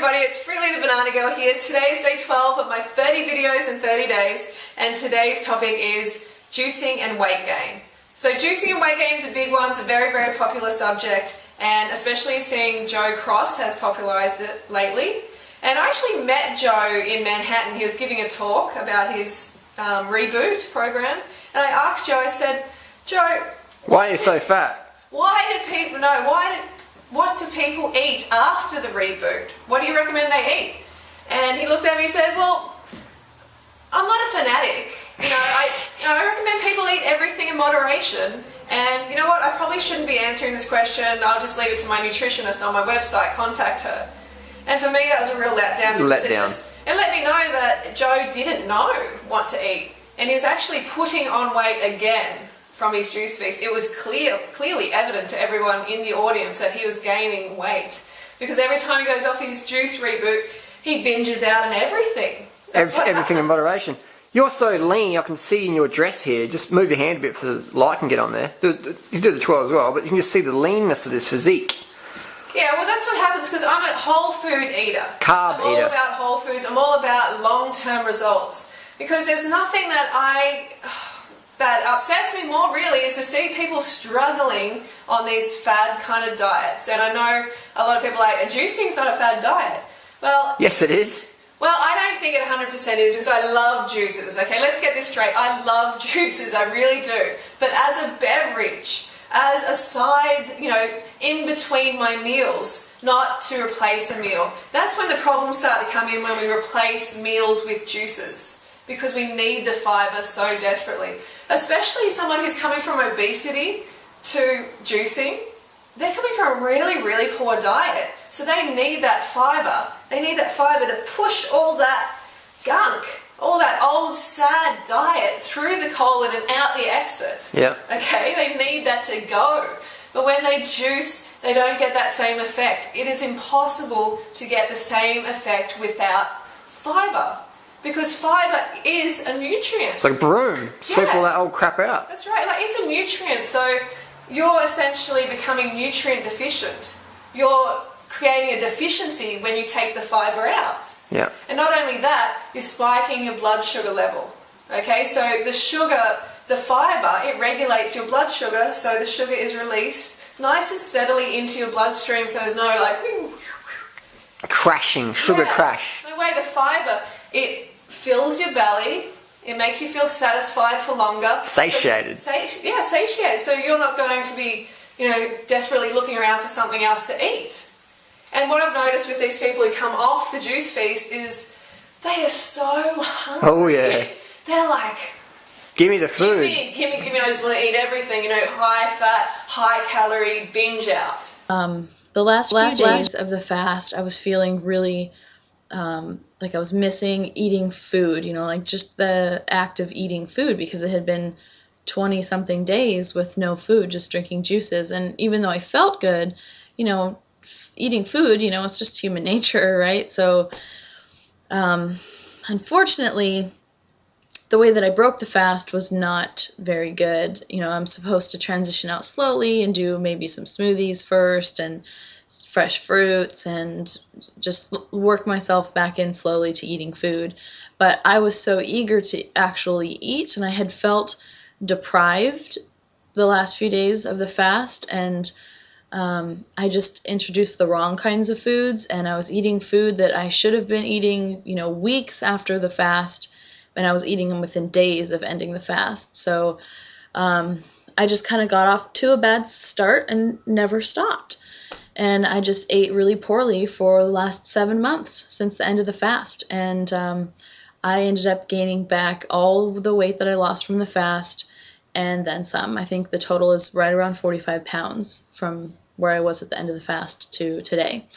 everybody, it's Freelee the Banana Girl here. Today is day 12 of my 30 videos in 30 days, and today's topic is juicing and weight gain. So juicing and weight gain is a big one, it's a very, very popular subject, and especially seeing Joe Cross has popularised it lately. And I actually met Joe in Manhattan. He was giving a talk about his reboot program, and I asked Joe, I said, Joe, why are you so fat? What do people eat after the reboot? What do you recommend they eat? And he looked at me and said, well, I'm not a fanatic. I recommend people eat everything in moderation. And you know what? I probably shouldn't be answering this question. I'll just leave it to my nutritionist on my website. Contact her. And for me, that was a real letdown. It let me know that Joe didn't know what to eat. And he was actually putting on weight again from his juice feast. It was clearly evident to everyone in the audience that he was gaining weight. Because every time he goes off his juice reboot, he binges out on everything. Everything in moderation. You're so lean, I can see in your dress here. Just move your hand a bit for the light can get on there. You do the 12 as well, but you can just see the leanness of this physique. Yeah, well that's what happens because I'm a whole food eater. Carb eater. I'm all about whole foods. I'm all about long-term results. Because there's nothing that upsets me more really is to see people struggling on these fad kind of diets. And I know a lot of people are like, juicing's not a fad diet. Well, yes it is. Well, I don't think it 100% is because I love juices, okay? Let's get this straight. I love juices, I really do. But as a beverage, as a side, in between my meals, not to replace a meal. That's when the problems start to come in, when we replace meals with juices. Because we need the fibre so desperately. Especially someone who's coming from obesity to juicing. They're coming from a really, really poor diet. So they need that fibre. They need that fibre to push all that gunk, all that old sad diet through the colon and out the exit. Yeah. Okay, they need that to go. But when they juice, they don't get that same effect. It is impossible to get the same effect without fibre. Because fibre is a nutrient. It's like a broom. Sweep all that old crap out. That's right. It's a nutrient. So you're essentially becoming nutrient deficient. You're creating a deficiency when you take the fibre out. Yeah. And not only that, you're spiking your blood sugar level. Okay, so the sugar, the fibre, it regulates your blood sugar, so the sugar is released nice and steadily into your bloodstream, so there's no crashing, sugar crash. No way, the fibre, it fills your belly, it makes you feel satisfied for longer. Satiated. Satiated. So you're not going to be, desperately looking around for something else to eat. And what I've noticed with these people who come off the juice feast is they are so hungry. Oh yeah. They're like, give me the food. Give me, I just want to eat everything, high fat, high calorie, binge out. The last few days of the fast, I was feeling really like I was missing eating food, like just the act of eating food, because it had been 20-something days with no food, just drinking juices. And even though I felt good, eating food, it's just human nature, right? So unfortunately, the way that I broke the fast was not very good. I'm supposed to transition out slowly and do maybe some smoothies first and fresh fruits and just work myself back in slowly to eating food. But I was so eager to actually eat, and I had felt deprived the last few days of the fast, and I just introduced the wrong kinds of foods, and I was eating food that I should have been eating, weeks after the fast, and I was eating them within days of ending the fast. So I just kind of got off to a bad start and never stopped. And I just ate really poorly for the last 7 months since the end of the fast. And I ended up gaining back all the weight that I lost from the fast and then some. I think the total is right around 45 pounds from where I was at the end of the fast to today.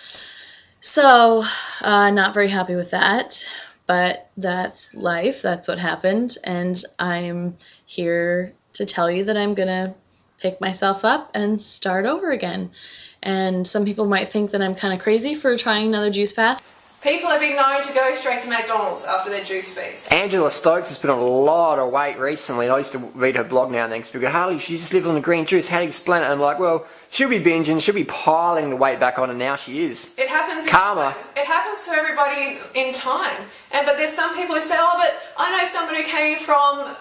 So not very happy with that, but that's life. That's what happened. And I'm here to tell you that I'm going to pick myself up and start over again. And some people might think that I'm kind of crazy for trying another juice fast. People have been known to go straight to McDonald's after their juice feast. Angela Stokes has put on a lot of weight recently. I used to read her blog now and then because people go, Harley, she just lived on the green juice. How do you explain it? And I'm like, well, she'll be binging, she'll be piling the weight back on, and now she is. It happens. Karma. It happens to everybody in time. But there's some people who say, "Oh, but I know someone who came from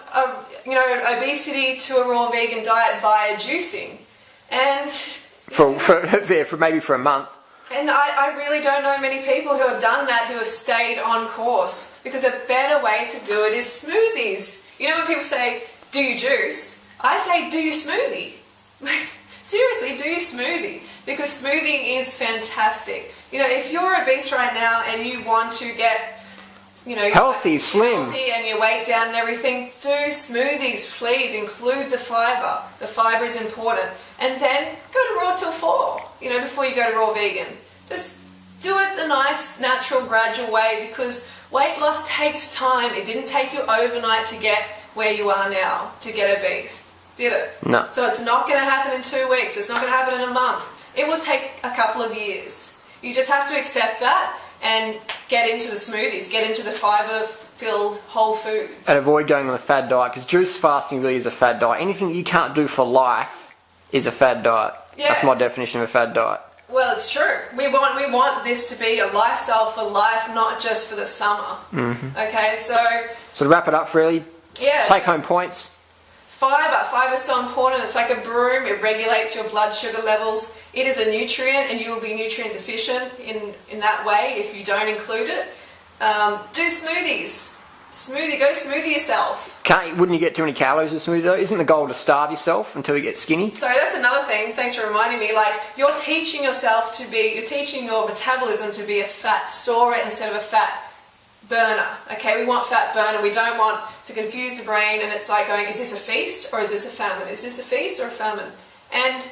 obesity to a raw vegan diet via juicing," and for maybe for a month. And I really don't know many people who have done that, who have stayed on course, because a better way to do it is smoothies. You know when people say, "Do you juice?" I say, "Do you smoothie?" Seriously, do your smoothie, because smoothing is fantastic. You know, if you're obese right now and you want to get, healthy, slim, healthy and your weight down and everything, do smoothies, please. Include the fibre. The fibre is important. And then go to raw till 4, before you go to raw vegan. Just do it the nice, natural, gradual way, because weight loss takes time. It didn't take you overnight to get where you are now, to get obese. Did it? No. So it's not going to happen in 2 weeks. It's not going to happen in a month. It will take a couple of years. You just have to accept that and get into the smoothies, get into the fibre-filled whole foods. And avoid going on a fad diet, because juice fasting really is a fad diet. Anything you can't do for life is a fad diet. Yeah. That's my definition of a fad diet. Well, it's true. We want this to be a lifestyle for life, not just for the summer. Mm-hmm. Okay, so to wrap it up, Freelee, take home points. Fibre is so important. It's like a broom. It regulates your blood sugar levels. It is a nutrient, and you will be nutrient deficient in that way if you don't include it. Do smoothies. Go smoothie yourself. Wouldn't you get too many calories in a smoothie though? Isn't the goal to starve yourself until you get skinny? So that's another thing. Thanks for reminding me. Like, you're teaching your metabolism to be a fat storer instead of a fat burner. Okay, we want fat burner. We don't want to confuse the brain, and it's like going, is this a feast or is this a famine? Is this a feast or a famine? And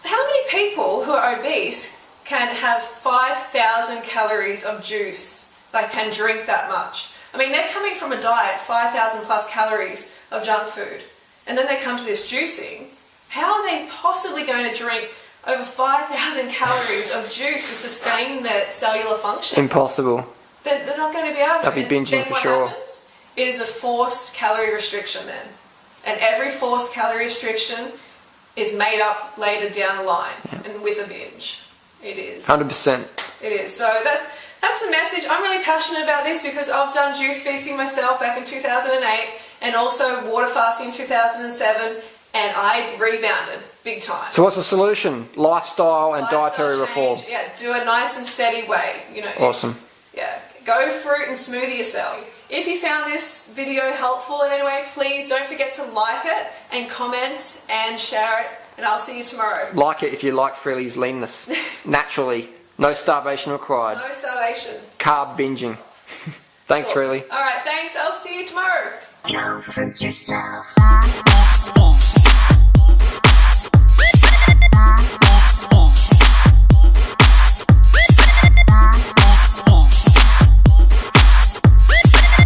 how many people who are obese can have 5,000 calories of juice, like can drink that much? I mean, they're coming from a diet, 5,000 plus calories of junk food, and then they come to this juicing. How are they possibly going to drink over 5,000 calories of juice to sustain their cellular function? Impossible. They're not going to be able to. They'll be binging then for what sure. Happens? It is a forced calorie restriction then. And every forced calorie restriction is made up later down the line, and with a binge. It is. 100%. It is. So that's a message. I'm really passionate about this because I've done juice feasting myself back in 2008 and also water fasting in 2007, and I rebounded big time. So what's the solution? Lifestyle and dietary reform. Yeah, do a nice and steady way. Awesome. Yeah, go fruit and smoothie yourself. If you found this video helpful in any way, please don't forget to like it and comment and share it, and I'll see you tomorrow. Like it if you like Freelee's leanness. Naturally. No starvation required. No starvation. Carb binging. Thanks, Freelee. Alright, thanks. I'll see you tomorrow. Go fruit yourself.